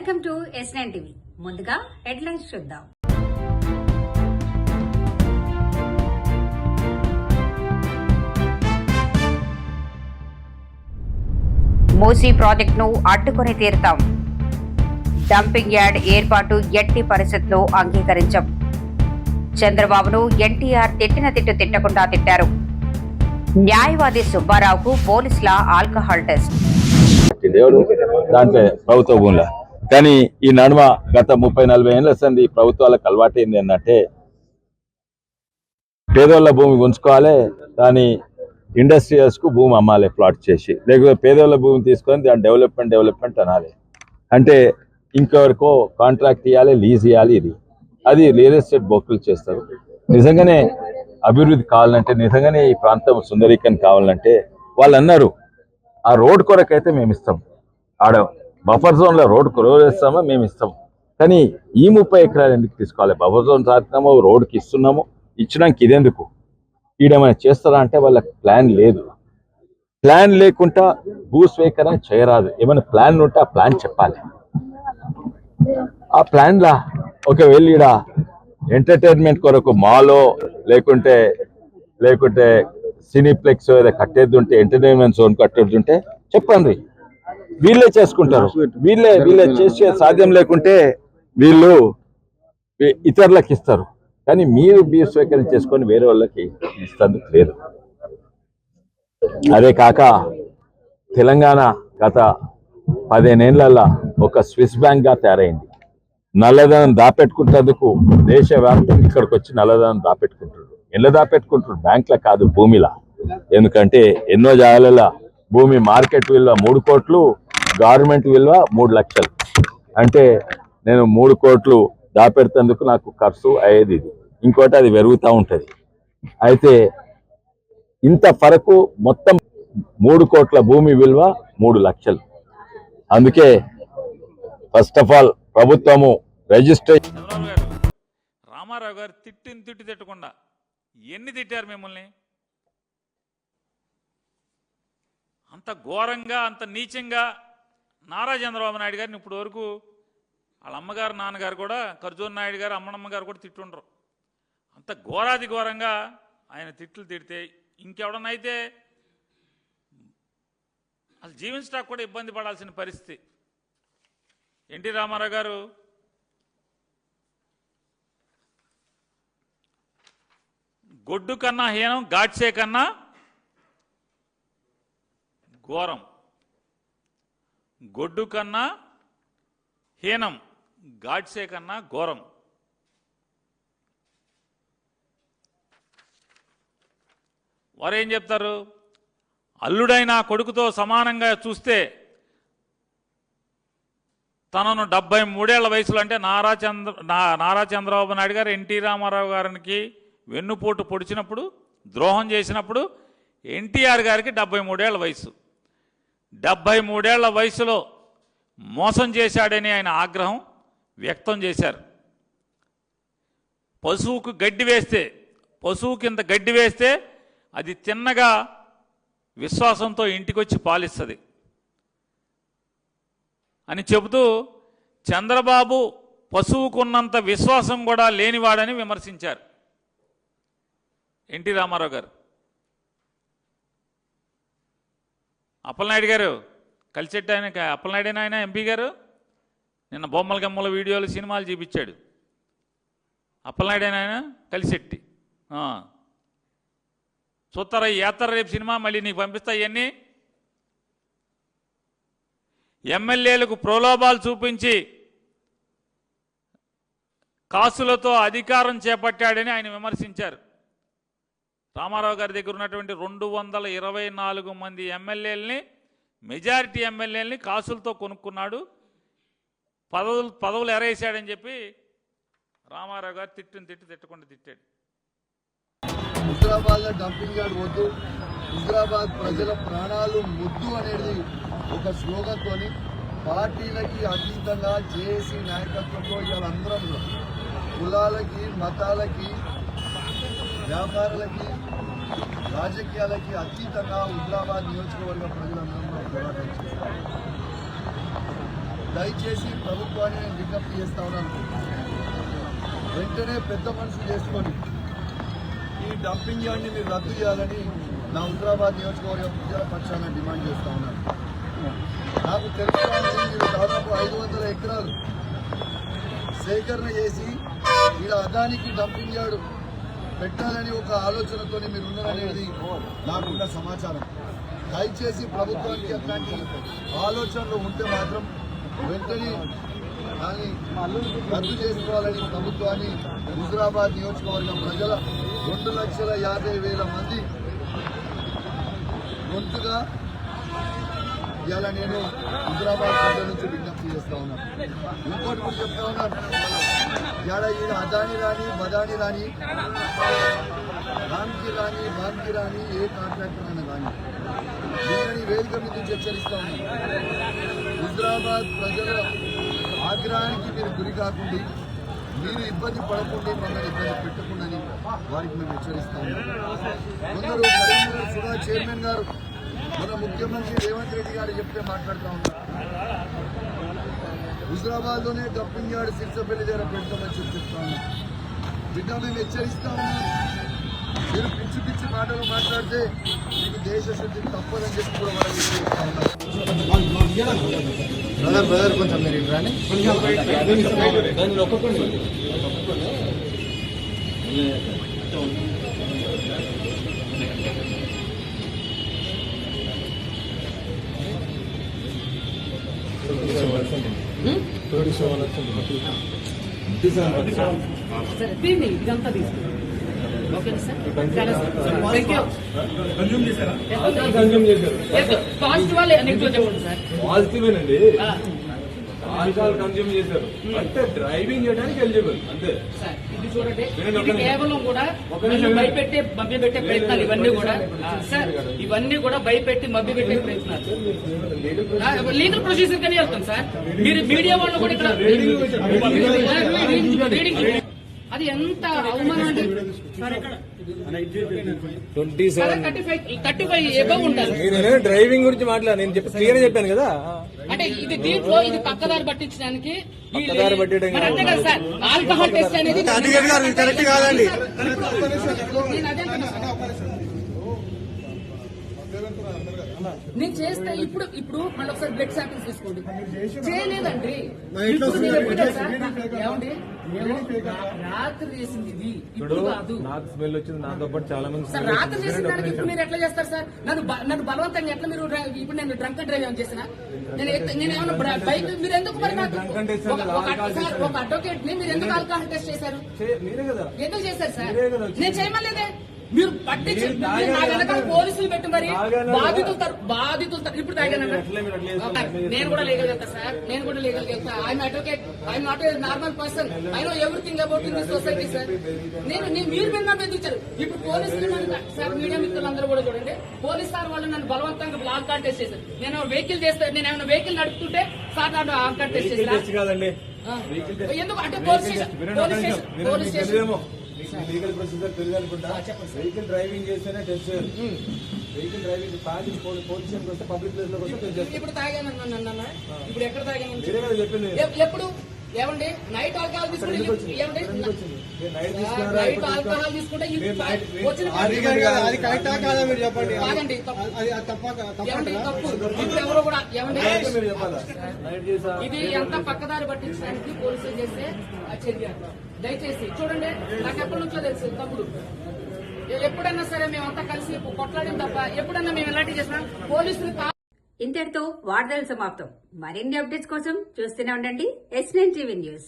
Welcome to S9 TV. ముందుగా headlines చూద్దాం. మూసీ ప్రాజెక్టును అడ్డుకొని తీరుతాం. డంపింగ్ యార్డ్ ఏర్పాటు ఎట్టి పరిస్థితుల్లో అంగీకరించాం. చంద్రబాబును ఎన్టీఆర్ తిట్టిన తిట్టకుండా తిట్టారు. న్యాయవాది సుబ్బారావుకు పోలీసుల ఆల్కహాల్ టెస్ట్. దాంట్లో ప్రభుత్వ భూముల కానీ ఈ నడుమ గత 30-40 ఏళ్ల సంది ప్రభుత్వాలకు అలవాటైంది అన్నట్టే పేదోళ్ళ భూమి ఉంచుకోవాలి, కానీ ఇండస్ట్రియల్స్ కు భూమి అమ్మాలి ప్లాట్ చేసి, లేకపోతే పేదోళ్ళ భూమి తీసుకొని దాని డెవలప్మెంట్ అనాలి. అంటే ఇంకెవరికో కాంట్రాక్ట్ ఇవ్వాలి, లీజ్ ఇవ్వాలి. అది రియల్ ఎస్టేట్ బ్రోకర్లు చేస్తారు. నిజంగానే అభివృద్ధి కావాలంటే, నిజంగానే ఈ ప్రాంతం సుందరీకరణ కావాలంటే వాళ్ళు అన్నారు ఆ రోడ్ కొరకైతే మేము ఇస్తాం, ఆడ బఫర్ జోన్లో రోడ్ వేస్తామో మేము ఇస్తాం, కానీ ఈ 30 ఎకరాలు ఎందుకు తీసుకోవాలి? బఫర్ జోన్ సాధినామో, రోడ్కి ఇస్తున్నాము, ఇచ్చినాక ఇదెందుకు? ఈడేమైనా చేస్తారా అంటే వాళ్ళకి ప్లాన్ లేదు. ప్లాన్ లేకుండా భూస్వీకరణ చేయరాదు. ఏమైనా ప్లాన్ ఉంటే ఆ ప్లాన్ చెప్పాలి. ఆ ప్లాన్లా ఒకవేళ ఈడ ఎంటర్టైన్మెంట్ కొరకు మాలో లేకుంటే సినీప్లెక్స్ ఏదో కట్టేది ఉంటే, ఎంటర్టైన్మెంట్ జోన్ కట్టేది ఉంటే చెప్పండి, వీళ్ళే చేసుకుంటారు. వీళ్ళే చేసే సాధ్యం లేకుంటే వీళ్ళు ఇతరులకు ఇస్తారు, కానీ మీరు స్వీకరణ చేసుకొని వేరే వాళ్ళకి ఇస్తుంది లేదు. అదే కాక తెలంగాణ గత 15 ఏళ్లలో ఒక స్విస్ బ్యాంక్ గా తయారైంది. నల్లధనం దాపెట్టుకుంటేందుకు దేశవ్యాప్తంగా ఇక్కడికి వచ్చి నల్లధనం దాపెట్టుకుంటారు. ఎలా దాపెట్టుకుంటారు? బ్యాంకుల కాదు, భూమిలా. ఎందుకంటే ఎన్నో జాగాల భూమి మార్కెట్ విలువ 3 కోట్లు, గవర్నమెంట్ విలువ 3 లక్షలు. అంటే నేను 3 కోట్లు దాపెడుతందుకు నాకు ఖర్చు అయ్యేది ఇది, ఇంకోటి అది పెరుగుతూ ఉంటుంది. అయితే ఇంత ఫరకు మొత్తం 3 కోట్ల భూమి విలువ 3 లక్షలు. అందుకే ఫస్ట్ ఆఫ్ ఆల్ ప్రభుత్వము రిజిస్ట్రేషన్. రామారావు గారు తిట్టకుండా ఎన్ని తిట్టారు మిమ్మల్ని? అంత ఘోరంగా, అంత నీచంగా నారా చంద్రబాబు నాయుడు గారిని ఇప్పుడు వరకు వాళ్ళ అమ్మగారు, నాన్నగారు కూడా, ఖర్జూర్ నాయుడు గారు, అమ్మనమ్మ గారు కూడా తిట్టుండ్రు. అంత ఘోరాది ఘోరంగా ఆయన తిడితే ఇంకెవడనైతే అసలు జీవించడానికి కూడా ఇబ్బంది పడాల్సిన పరిస్థితి. ఎన్టీ రామారావు గారు గొడ్డు కన్నా హీనం, గాడ్సే కన్నా ఘోరం. గొడ్డు కన్నా హీనం, గాడ్సే కన్నా ఘోరం. వారేం చెప్తారు? అల్లుడైన కొడుకుతో సమానంగా చూస్తే తనను 73 ఏళ్ల వయసులో, అంటే నారా చంద్రబాబు నాయుడు గారు ఎన్టీ రామారావు గారికి వెన్నుపోటు పొడిచినప్పుడు, ద్రోహం చేసినప్పుడు ఎన్టీఆర్ గారికి 73 ఏళ్ల వయసు. 73 ఏళ్ల వయసులో మోసం చేశాడని ఆయన ఆగ్రహం వ్యక్తం చేశారు. పశువు కింద గడ్డి వేస్తే అది తిన్నగా విశ్వాసంతో ఇంటికొచ్చి పాలిస్తుంది అని చెబుతూ చంద్రబాబు పశువుకున్నంత విశ్వాసం కూడా లేనివాడని విమర్శించారు ఎన్టీ రామారావు గారు. అప్పలనాయుడు గారు కలిసెట్టి, ఆయన అప్పలనాయుడు ఆయన ఎంపీ గారు నిన్న బొమ్మల గమ్మల వీడియోలు, సినిమాలు చూపించాడు. అప్పలనాయుడు ఆయన కలిసెట్టి చూస్తారా? ఏతర రేపు సినిమా మళ్ళీ నీకు పంపిస్తా. ఇవన్నీ ఎమ్మెల్యేలకు ప్రలోభాలు చూపించి కాసులతో అధికారం చేపట్టాడని ఆయన విమర్శించారు. రామారావు గారి దగ్గర ఉన్నటువంటి 224 మంది ఎమ్మెల్యేలని, మెజారిటీ ఎమ్మెల్యేలని కాసులతో కొనుక్కున్నాడు, పదవులు ఎరేసాడని చెప్పి రామారావు గారు తిట్టకుండా తిట్టాడు. హైదరాబాద్ డంపింగ్ యార్డ్ వద్దు, హైదరాబాద్ ప్రజల ప్రాణాలు ముద్దు అనేది ఒక స్లోగన్తో పార్టీలకి అతీతంగా జేఏసీ నాయకత్వంలో ఇవాళ అందరం కులాలకి, మతాలకి, వ్యాపారాలకి, రాజకీయాలకి అతీతంగా హైదరాబాద్ నియోజకవర్గ ప్రజలందరూ పోరాటం చేస్తారు. దయచేసి ప్రభుత్వాన్ని నేను విజ్ఞప్తి చేస్తా ఉన్నాను, వెంటనే పెద్ద మనుషులు చేసుకొని ఈ డంపింగ్ యార్డ్ని మీరు రద్దు చేయాలని నా హుజరాబాద్ నియోజకవర్గ ప్రజల పక్షాన డిమాండ్ చేస్తా ఉన్నాను. నాకు తెలుసు మీరు దాదాపు 500 ఎకరాలు సేకరణ చేసి ఇలా అదానికి డంపింగ్ యార్డ్ పెట్టాలని ఒక ఆలోచనతో మీరు ఉన్నారనేది నాకున్న సమాచారం. దయచేసి ప్రభుత్వానికి అట్లాంటి ఆలోచనలు ఉంటే మాత్రం వెంటనే దాన్ని రద్దు చేసుకోవాలని ప్రభుత్వాన్ని హుజరాబాద్ నియోజకవర్గం ప్రజల 2,50,000 మంది గొంతుగా ఇలా నేను హుజరాబాద్ ప్రజల నుంచి విజ్ఞప్తి చేస్తా ఉన్నాను. ఇంకోటి కూడా చెప్తా ఉన్నాను, ఈడ అదాని రాని బదాని రాని రామ్కి రాని బామ్కి రాని ఏ కాంట్రాక్టర్ అయినా కానీ దీనిని వేదిక మీద నుంచి హెచ్చరిస్తా ఉన్నాను. హుజరాబాద్ ప్రజల ఆగ్రహానికి మీరు గురి కాకుండా, మీరు ఇబ్బంది పడకుండా, మమ్మల్ని ఇబ్బంది పెట్టకుండా వారికి మేము హెచ్చరిస్తా ఉన్నాం. కొందరు కరీంనగర్ సుధా చైర్మన్ గారు మన ముఖ్యమంత్రి రేవంత్ రెడ్డి గారు చెప్తే మాట్లాడుతూ ఉన్నారు, హుజరాబాద్ లోనే డంపింగ్ యార్డ్ సిరిసపల్లి దగ్గర పెడతామని చెప్తా ఉన్నాం. బిడ్డ మేము హెచ్చరిస్తా ఉన్నాం, మీరు పిచ్చి పిచ్చి మాటలు మాట్లాడితే మీకు దేశ శుద్ధి తప్పదని చెప్పి కూడా వాళ్ళు హెచ్చరిస్తా ఉన్నారు. బ్రదర్ కొంచెం మీరు రాని ఇదంతా తీసుకుంటాం. ఓకేనా సార్? పాజిటివ్ వాళ్ళే నెగిటివ్ చెప్పండి సార్. పాజిటివేనండి, ఆల్కహాల్ కన్జ్యూమ్ చేశారు అంటే డ్రైవింగ్ చేయడానికి ఎలిజిబుల్ అంతే సార్. ఇది చూడండి, ఇది కేవలం కూడా భయపెట్టే మభ్యపెట్టే ప్రయత్నాలు ఇవన్నీ కూడా సార్, ఇవన్నీ కూడా భయపెట్టి మభ్యపెట్టే ప్రయత్నాలు. లీగల్ ప్రొసీజర్ కానీ వెళ్తాం సార్. మీరు మీడియా వాళ్ళు కూడా ఇక్కడ రీడింగ్ అది ఎంత అవమానం అండి. 35 ఎబవ్ ఉంటారు. డ్రైవింగ్ గురించి మాట్లాడు, నేను క్లియర్ చెప్పాను కదా. అంటే ఇది దీంట్లో ఇది పక్కదారి పట్టించడానికి మరి అంతే కదా సార్. ఆల్కహాల్ టెస్ట్ అనేది కరెక్ట్ కాదండి. నేను అదే అంటున్నా సార్. నేను చేస్తే ఇప్పుడు మళ్ళీ ఒకసారి బ్లడ్ శాంపిల్స్ తీసుకోండి. చేయలేదండి. ఇప్పుడు నేను ఎప్పుడు తెలుసా? ఏమండి రాత్రి చేసింది ఇది, ఇప్పుడు కాదు. నాకు స్మెల్ వచ్చింది, నాతో పాటు చాలా మంది సార్ రాత్రి చేసిన దానికి ఇప్పుడు మీరు ఎట్లా చేస్తారు సార్? నన్ను బలవంతంగా ఎట్లా మీరు ఇప్పుడు నేను డ్రంక్ అండ్ డ్రైవ్ ఏమైనా చేసిన? నేను ఏమన్నా బైక్ మీరు ఎందుకు మరి నాకు ఒక అడ్వకేట్ ని మీరు ఎందుకు ఆల్కహాల్ టెస్ట్ చేశారు? మీరే కదా. ఎందుకు చేశారు సార్? నేను చేయమలేదే. మీరు పట్టించి నా వెనకాల పోలీసులు పెట్టి మరి బాధితులు ఇప్పుడు తాగానన్నా నేను కూడా లీగల్ వెళ్తా సార్. నేను కూడా లీగల్ వెళ్తా. I'm advocate, I'm not a normal person. I know everything about in this society sir. మీరు విన్నా ఇచ్చారు. ఇప్పుడు పోలీసులు సార్, మీడియా మిత్రులందరూ కూడా చూడండి, పోలీస్ సార్ వాళ్ళు నన్ను బలవంతంగా ఆల్కహాల్ టెస్ట్ చేశారు. నేను వెహికల్ చేస్తే, నేను ఏమైనా వెహికల్ నడుపుతుంటే సార్ నన్ను ఆల్కహాల్ టెస్ట్ చేశారు. ఎందుకు అంటే పోలీస్ స్టేషన్ లీగల్ ప్రొసీజర్ తెలియాలనుకుంటా. వెహికల్ డ్రైవింగ్ చేస్తేనే టెస్ట్ చేయాలి. వెహికల్ డ్రైవింగ్ తాగి పోలీస్ వస్తే పబ్లిక్ ప్లేస్ లో వస్తే ఇప్పుడు తాగానన్నా. ఇప్పుడు ఎక్కడ తాగాను? మీరే కదా చెప్పింది. ఎప్పుడు ఏమండి నైట్ ఆల్కహాల్ తీసుకుంటే ఏమండి నైట్ ఆల్కహాల్ తీసుకుంటే అది కరెక్టా కాదా మీరు చెప్పండి. కాదండి, తప్పు. ఇప్పుడు ఎవరో కూడా ఏమండి ఇది ఎంత పక్కదారి పట్టించడానికి పోలీసులు చేస్తే చర్య. దయచేసి చూడండి, నాకు ఎప్పటి నుంచో తెలుసు తమ్ముడు. ఎప్పుడన్నా సరే మేమంతా కలిసి కొట్లాడిన తప్ప ఎప్పుడన్నా మేము ఎలాంటి చేసినా పోలీసులు. ఇంతటితో వార్తలు సమాప్తం. మరిన్ని అప్డేట్స్ కోసం చూస్తూనే ఉండండి S9 టీవీ న్యూస్.